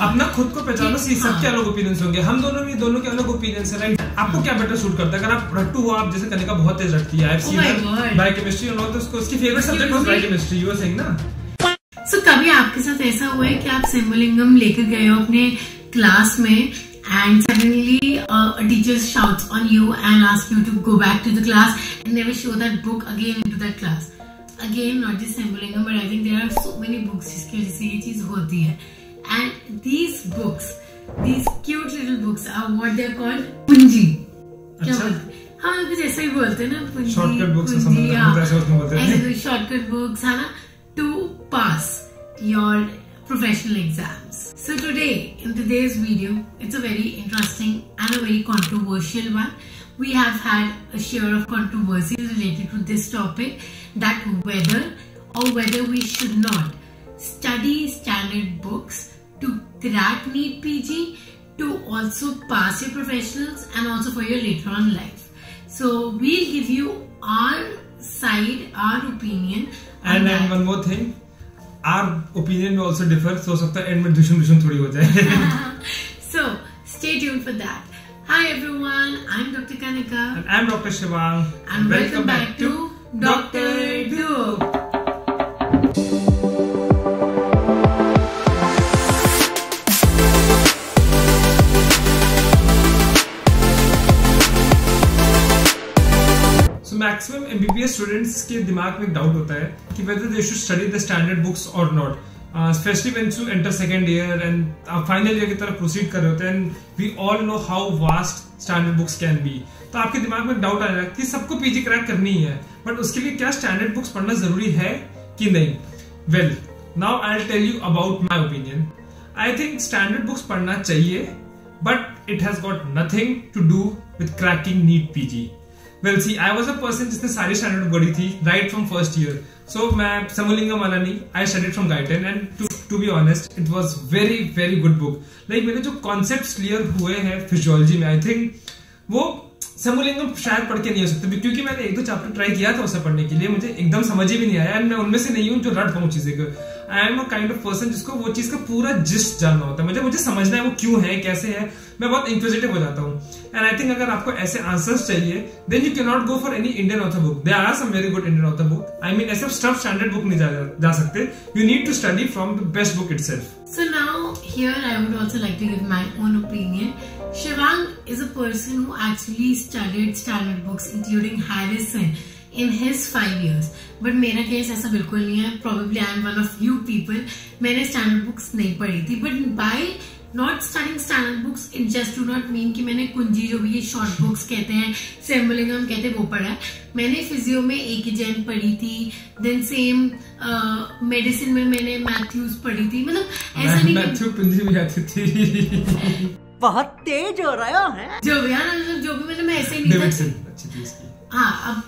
अपना खुद को पहचानो, सबके अलग ओपिनियंस होंगे, हम दोनों के अलग ओपिनियंस है, राइट? आपको क्या बेटर सूट करता है? अगर आप रट्टू हो, आप जैसे कनिका बहुत तेज रखती है, बायोकेमिस्ट्री और तो उसकी favourite subject was biochemistry, you are saying ना? सो कभी आपके साथ ऐसा हुआ है कि आप सिम्बोलिज्म लेकर गए हो अपने क्लास में and suddenly a teacher shouts on you and asks you to go back to the class and never show that book again into that class? Again, not just symbolism, but I think there are so many books जिसकी वजह से ये चीज होती है. And these books, these cute little books are what they are called पूंजी. क्या बोलते हैं? हाँ, कुछ ऐसा ही बोलते हैं ना, पूंजी. शॉर्टकट बुक्स ऐसे कोई शॉर्टकट बुक्स है ना, to pass your professional exams. So in today's video, it's a very interesting and a very controversial one. We have had a share of controversy related to this topic, that whether we should not study standard books to crack NEET PG, to also pass your professionals and also for your later on life. So we'll give you our side, our opinion. And one more thing. Our opinion will also differ, so सकता है end में दुश्मन थोड़ी हो जाए. So stay tuned for that. Hi everyone, I'm Dr. Kanika. And I'm Dr. Shivang. And welcome back to Dr. Dhruv. Maximum MBBS students के दिमाग में एक डाउट होता है कि whether they should study the standard books or not, especially when you enter second year and final year की तरफ proceed कर रहे होते हैं, and we all know how vast standard books can be. तो आपके दिमाग में एक डाउट आएगा कि सबको पीजी क्रैक करनी ही है, बट उसके लिए क्या स्टैंडर्ड बुक्स पढ़ना जरूरी है कि नहीं? Well, now I will tell you about my opinion. I think standard books पढ़ना चाहिए, but it has got nothing to do with cracking NEET PG. Well, see, I was a person जिसने सारी standard पढ़ी थी right from first year. So मैं समोलिंगम वाला नहीं, I studied from Guyton and to be honest, it was very good book. Like मेरे जो concepts clear हुए हैं physiology में, I think वो समोलिंगम शायद पढ़ के नहीं हो सकते, क्योंकि मैंने एक दो चैप्टर ट्राई किया था उसे पढ़ने के लिए, मुझे एकदम समझ ही भी नहीं आया. मैं उनमें से नहीं हूँ जो रट पाऊँ चीजें को. I am a kind of person जिसको वो चीज का पूरा जिस्ट जानना होता है, मुझे समझना है वो क्यों है, कैसे है. मैं बहुत इंक्विजिटिव हो जाता हूँ. एंड आई थिंक अगर आपको ऐसे आंसर्स चाहिए, then you can not go for any Indian author book. There are some very good Indian author book. I mean ऐसे स्टफ स्टैंडर्ड बुक नहीं जा सकते. You need to study from the best book itself. So now here I would also like to give my own opinion. Shivang is a person who actually studied standard books including Harrison in his 5 years. But मेरा case ऐसा बिल्कुल नहीं है. Probably I am one of few people. मैंने standard books नहीं पढ़ी थी. But by not studying standard books, it just do not mean कि मैंने कुंजी जो भी ये short books कहते हैं, सिम्बोलिज्म कहते हैं, वो पढ़ा है. मैंने फिजियो में AKGen पढ़ी थी. Then same मेडिसिन में मैंने मैथ्यूज पढ़ी थी. मतलब ऐसा नहीं मैथ्यू कुंजी में आती थी. बहुत तेज हो रहा है जो भी यार, जो भी मैं ऐसे नहीं था. हाँ, अब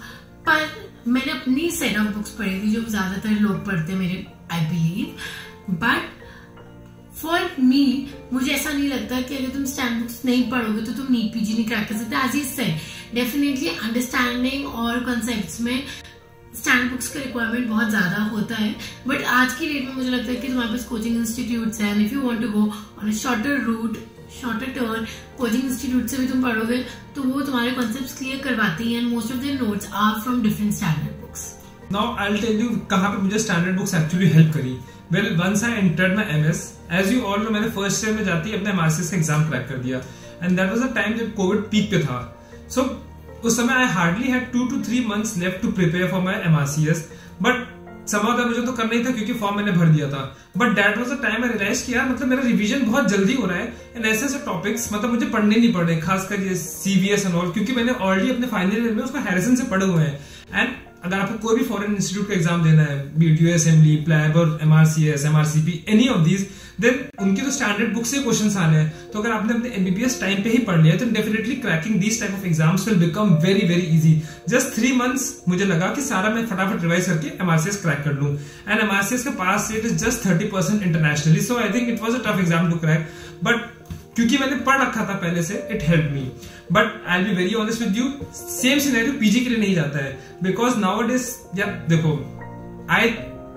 पर मैंने अपनी सेट ऑफ बुक्स पढ़ी थी जो ज्यादातर लोग पढ़ते मेरे, I believe. But for me, मुझे ऐसा नहीं लगता कि अगर तुम स्टैंडर्ड बुक्स नहीं पढ़ोगे तो तुम नीट पीजी नहीं क्रैक कर सकते. As he said, definitely understanding और कॉन्सेप्ट्स में स्टैंडर्ड बुक्स का रिक्वायरमेंट बहुत ज्यादा होता है. बट आज की डेट में मुझे लगता है कि तुम्हारे पास कोचिंग इंस्टीट्यूट्स हैं. If you want to go on a shorter route, shorter turn, coaching institute से भी तुम पढ़ोगे तो वो तुम्हारे कॉन्सेप्ट्स क्लियर करवाती हैं. And most of their notes are from different standard books. Now I will tell you कहां पे मुझे स्टैंडर्ड बुक्स एक्चुअली हेल्प करी. Well, once I entered my MS, as you all know, मैंने first year में जाते ही अपने एमआरसीएस का exam crack कर दिया. And that was the time जब कोविड पीक पे था. सो उस समय I hardly had 2 to 3 months left to prepare for my MRCS. But समझा मुझे तो करना ही था क्योंकि फॉर्म मैंने भर दिया था. But that was the time I realise किया मतलब मेरा रिवीजन बहुत जल्दी हो रहा है. एंड ऐसे टॉपिक्स मतलब मुझे पढ़ने नहीं पड़ रहे, खासकर ये सीवीएस एंड ऑल, क्योंकि मैंने ऑलरेडी अपने फाइनल ईयर में उसको हैरिसन से पढ़े हुए हैं. एंड अगर आपको कोई भी फॉरेन इंस्टीट्यूट का एग्जाम देना है, बी इट यूएसएमली, प्लैब और MRCS, MRCP, any of these, then उनकी तो स्टैंडर्ड बुक से क्वेश्चंस आने हैं. तो अगर आपने अपने एमबीबीएस टाइम पे ही पढ़ लिया तो definitely cracking these type of exams will become very easy. Just 3 months मुझे लगा कि सारा मैं फटाफट रिवाइज करके एमआरसीएस क्रैक कर लूं. एंड एमआरसीएस का pass rate is just 30% internationally. So I think it was a tough exam to crack. But क्योंकि मैंने पढ़ रखा था पहले से, it help me. But I will be very honest with you, same scenario PG के लिए नहीं जाता है. बिकॉज नाउ इट इज, यार देखो, आई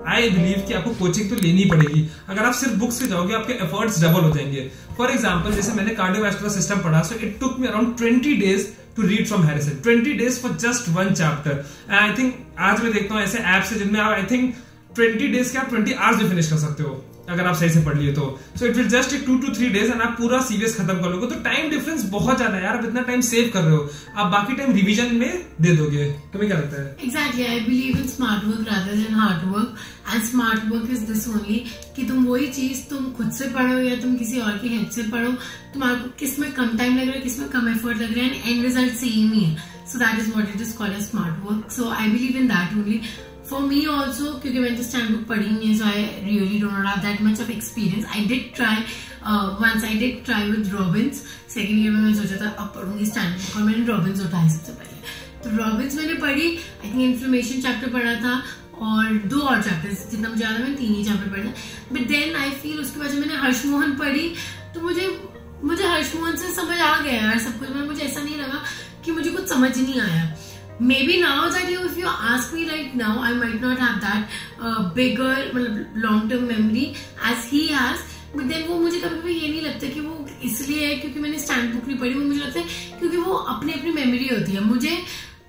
आई बिलीव कि आपको कोचिंग तो लेनी पड़ेगी। अगर आप सिर्फ बुक्स से जाओगे आपके एफर्ट्स डबल हो जाएंगे। फॉर एग्जाम्पल जैसे मैंने कार्डियोवैस्कुलर सिस्टम पढ़ा, so it took me around 20 days to read from Harrison, 20 days for just one chapter. And I think आज मैं देखता हूँ ऐसे ऐप्स है जिनमें आप आई थिंक 20 days के आप 20 hours भी फिनिश कर सकते हो अगर आप सही से पढ़ लिए तो। So it will just take 2 to 3 days and आप पूरा सीरीज खत्म कर लोगे। तो टाइम डिफरेंस बहुत ज्यादा है यार, आप इतना टाइम सेव कर रहे हो, आप बाकी टाइम रिवीजन में दे दोगे। तुम्हें क्या लगता है? Exactly, I believe in smart work rather than hard work, and smart work is this only कि तुम वही चीज तुम खुद से पढ़ो या तुम किसी और की हेल्प से पढ़ो, तुम्हारे किसमें कम टाइम लग रहा है, किसमें कम एफर्ट लग रहा है, एंड एंड रिजल्ट सेम ही है। So that is what it is called as smart work. So I believe in that only. For me also, क्योंकि मैंने तो स्टैंड बुक पढ़ी नहीं है, so I really don't have that much of experience. I did try once. I did try with Robbins. Second year में मैं सोचा था अब पढ़ूंगी स्टैंड बुक, और मैंने Robbins उठाई सबसे पहले। तो Robbins मैंने पढ़ी, I think inflammation चैप्टर पढ़ा था और 2 और चैप्टर्स, जितना मुझे याद है मैंने 3 ही चैप्टर पढ़े थे। But then I feel उसके बाद जब मैंने हर्षमोहन पढ़ी तो मुझे हर्षमोहन से समझ आ गया यार सब कुछ। मुझे ऐसा नहीं लगा कि मुझे कुछ समझ नहीं आया। Maybe now that if you ask me right now, I might not have that bigger long-term memory as he has. But then वो मुझे कभी भी ये नहीं लगता कि वो इसलिए है क्योंकि मैंने स्टैंड बुक नहीं पढ़ी। वो मुझे लगता है क्योंकि वो अपनी मेमोरी होती है। मुझे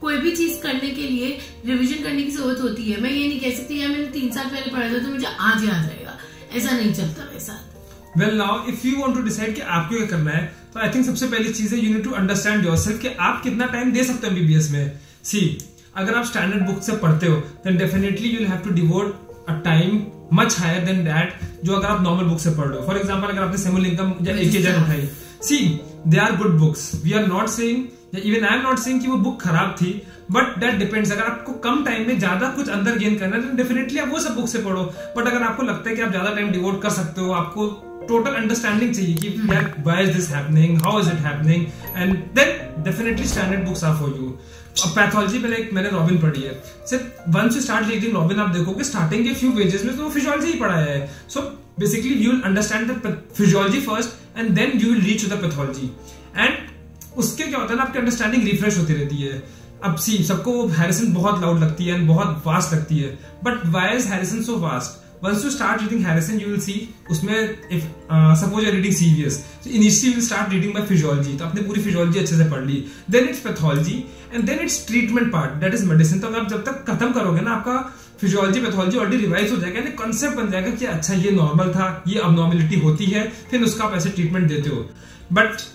कोई भी चीज करने के लिए रिवीजन करने की जरूरत होती है। मैं ये नहीं कह सकती यार मैंने 3 साल पहले पढ़ा था तो मुझे आज याद रहेगा, ऐसा नहीं चलता मेरे साथ। Well now, if you want to decide कि आपको क्या करना है, तो I think सबसे पहली चीज है you need to understand yourself कि आप कितना टाइम दे सकते हो MBBS में। See, अगर आप स्टैंडर्ड बुक से पढ़ते हो, then definitely you'll have to devote a time much higher than that जो अगर आप नॉर्मल बुक से पढ़ रहे हो। फॉर एग्जाम्पल अगर आपने सेमुल इनकम या एक जन उठाई, see, they are good books. We are not saying, even I am not saying कि वो बुक खराब थी, बट दैट डिपेंड्स। अगर आपको कम टाइम में ज्यादा कुछ अंदर गेन करना है तो डेफिनेटली आप वो सब बुक से पढ़ो। बट अगर आपको लगता है कि आप ज्यादा टाइम डिवोट कर सकते हो, आपको टोटल अंडरस्टैंडिंग चाहिए कि यार why is this happening, how is it happening, and then definitely standard books are for you. अब पैथोलॉजी मैंने रॉबिन पढ़ी है। सिर्फ once you start reading Robbins, आप देखोगे स्टार्टिंग के फ्यू पेजेस में तो वो फिजियोलॉजी ही पढ़ाया है। So basically you will understand the physiology first and then you will reach the pathology. And उसके क्या होता है ना, आपकी अंडरस्टैंडिंग रिफ्रेश होती रहती है। अब सी सबको हैरिसन बहुत लाउड लगती है एंड बहुत फास्ट लगती है, but why is Harrison so fast? Once you start reading Harrison, you will see उसमें if suppose you're reading CVS, so initially you will start reading by physiology, तो आपने पूरी physiology अच्छे से पढ़ ली, then it's pathology and then it's treatment part, that is medicine। तो आप जब तक खत्म करोगे ना आपका फिजियोलॉजी पैथोलॉजी ऑलरेडी रिवाइज हो जाएगा, कॉन्सेप्ट बन जाएगा कि अच्छा ये नॉर्मल था, ये अबनॉर्मलिटी होती है, फिर उसका आप ऐसे ट्रीटमेंट देते हो। बट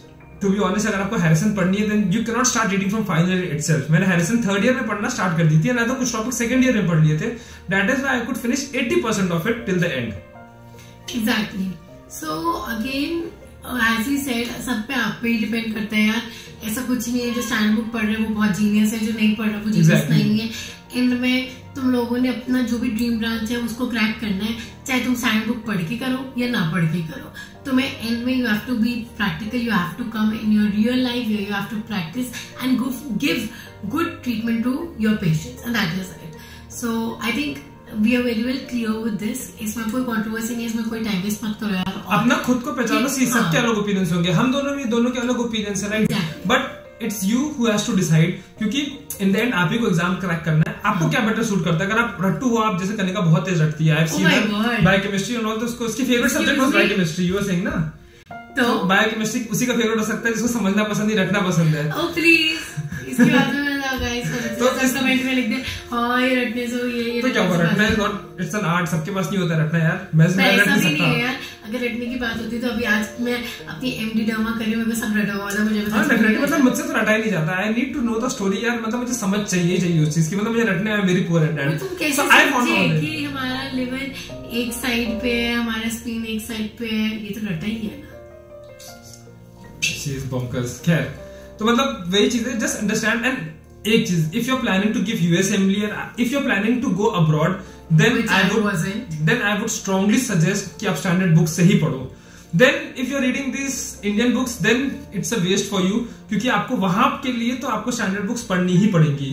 टू बी ऑनेस्ट अगर आपको हैरिसन पढ़नी है then you can not start reading from final year itself. मैंने हैरिसन 3rd ईयर में पढ़ना स्टार्ट कर दी थी, ना तो कुछ टॉपिक 2nd ईयर में पढ़ लिए थे। That is why I could finish 80% of it till the end. Exactly. So again as he said, सब पे आप पे ही डिपेंड करता है यार। ऐसा कुछ नहीं है जो स्टैंड बुक पढ़ रहे हैं वो बहुत जीनियस है, जो नहीं पढ़ रहा वो जीनियस नहीं है। एंड में तुम लोगों ने अपना जो भी ड्रीम ब्रांच है उसको क्रैक करना है, चाहे तुम स्टैंड बुक पढ़ के करो या ना पढ़ के करो। तुम्हें एंड में you have to be practical, you have to come in your real life, you have to practise and give good treatment to your patients, and that is it. So I think we are very well clear with this. इसमें कोई controversy नहीं है, इसमें कोई time waste मत करो यार। अपना खुद को पहचानो, सबके अलग ओपिनियंस होंगे, हम दोनों के अलग ओपिनियंस है, right? But it's you who has to decide, क्योंकि इन द एंड आप ही को एग्जाम क्रैक करना है। आपको क्या बेटर सूट करता है? अगर आप रट्टू हो, आप जैसे कनिका बहुत तेज रटती है, I have seen biochemistry and all, तो उसकी favourite subject was biochemistry, you are saying ना, तो बायोकेमिस्ट्री उसी का फेवरेट हो सकता है जिसको समझना पसंद नहीं, रटना पसंद है। ओह प्लीज, इसके बाद में गाइस तो कमेंट में लिख दे हां ये रटने से ये तो क्या होगा? रटना is not, it's an art, सबके पास नहीं होता रटना यार। मैं रट नहीं सकता यार। अगर रटने की बात होती तो अभी आज मैं अपनी एमडी ड्रामा कर रही हूं, मेरे को सब रटा हुआ था, मुझे मतलब मुझसे तो रटा ही नहीं जाता। I need to know the story यार, मतलब मुझे समझ चाहिए उस चीज की, मतलब मुझे रटने में वेरी पुअर एट दैट। तुम कैसे समझे कि हमारा लिवर एक साइड पे है, हमारा स्प्लीन एक साइड पे है, ये तो रटा ही है ना। She is bonkers. खैर, तो मतलब वही चीज है, जस्ट अंडरस्टैंड। एंड एक चीज, if you're planning to give US MLE and if you're planning to go abroad, then I would strongly suggest कि आप standard books से ही पढ़ो। Then if you're reading these Indian books, then it's a waste for you, क्योंकि आपको वहां के लिए तो आपको standard books पढ़नी ही पड़ेंगी।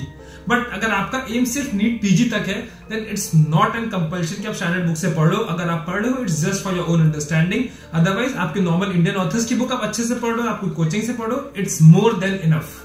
बट अगर आपका एम सिर्फ नीट PG तक है, then it's not an compulsion कि आप standard book से पढ़ लो। अगर आप पढ़ रहे हो, it's just for your own understanding। Otherwise, आपके normal Indian authors की बुक आप अच्छे से पढ़ लो, आप कोई कोचिंग से पढ़ो, it's more than enough।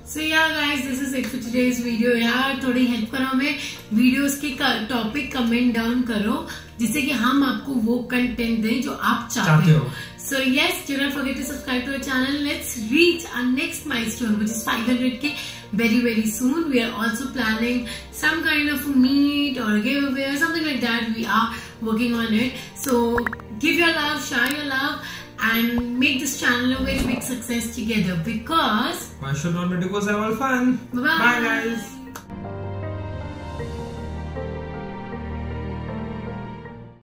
So yeah guys, this is it for today's video. यार थोड़ी हेल्प करो हमें, वीडियोस के टॉपिक कमेंट डाउन करो जिससे कि हम आपको वो कंटेंट दें जो आप चाहते हो. So yes, do not forget to subscribe to our channel. Let's reach our next milestone, which is 500k very soon. We are also planning some kind of a meet or a giveaway or something like that. We are working on it. So give your love, share your love, and make this channel a very big success together, because why should not we do, because have all fun. Bye guys.